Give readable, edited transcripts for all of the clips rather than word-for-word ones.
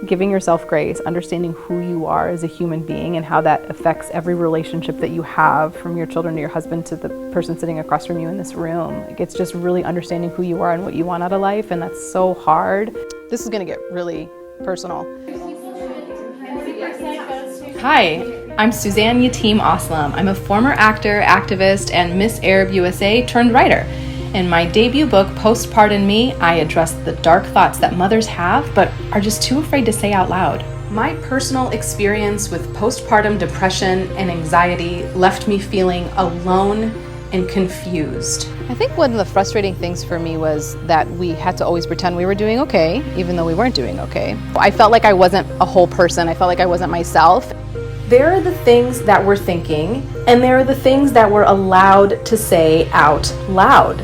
Giving yourself grace, understanding who you are as a human being and how that affects every relationship that you have, from your children to your husband to the person sitting across from you in this room. Like, it's just really understanding who you are and what you want out of life, and that's so hard. This is gonna get really personal. Hi, I'm Suzanne Yatim Aslam. I'm a former actor, activist, and Miss Arab USA turned writer. In my debut book, Postpartum Me, I address the dark thoughts that mothers have but are just too afraid to say out loud. My personal experience with postpartum depression and anxiety left me feeling alone and confused. I think one of the frustrating things for me was that we had to always pretend we were doing okay, even though we weren't doing okay. I felt like I wasn't a whole person. I felt like I wasn't myself. There are the things that we're thinking, and there are the things that we're allowed to say out loud.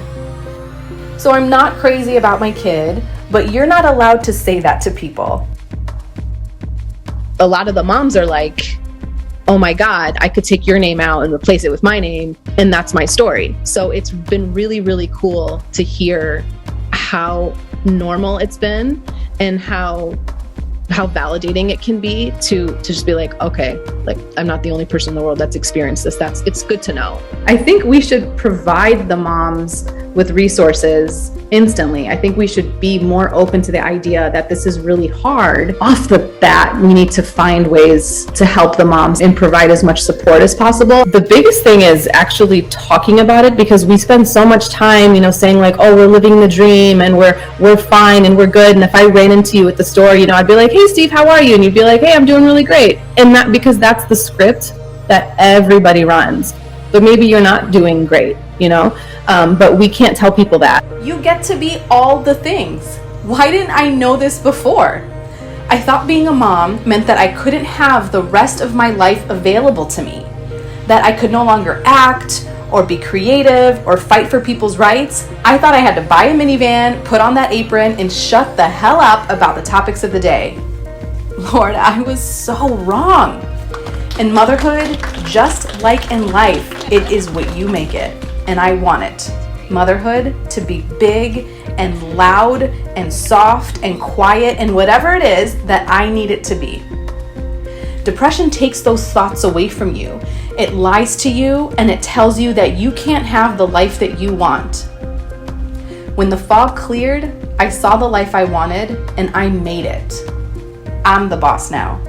So I'm not crazy about my kid, but you're not allowed to say that to people. A lot of the moms are like, oh my God, I could take your name out and replace it with my name, and that's my story. So it's been really, really cool to hear how normal it's been and how validating it can be to just be like, okay, like, I'm not the only person in the world that's experienced this. It's good to know. I think we should provide the moms with resources instantly. I think we should be more open to the idea that this is really hard. Off the bat, we need to find ways to help the moms and provide as much support as possible. The biggest thing is actually talking about it, because we spend so much time, saying like, oh, we're living the dream and we're fine and we're good. And if I ran into you at the store, I'd be like, hey Steve, how are you? And you'd be like, hey, I'm doing really great. And that, because that's the script that everybody runs. But maybe you're not doing great, but we can't tell people that. You get to be all the things. Why didn't I know this before? I thought being a mom meant that I couldn't have the rest of my life available to me, that I could no longer act or be creative or fight for people's rights. I thought I had to buy a minivan, put on that apron, and shut the hell up about the topics of the day. Lord, I was so wrong. In motherhood, just like in life, it is what you make it, and I want it. Motherhood to be big and loud and soft and quiet and whatever it is that I need it to be. Depression takes those thoughts away from you. It lies to you and it tells you that you can't have the life that you want. When the fog cleared, I saw the life I wanted and I made it. I'm the boss now.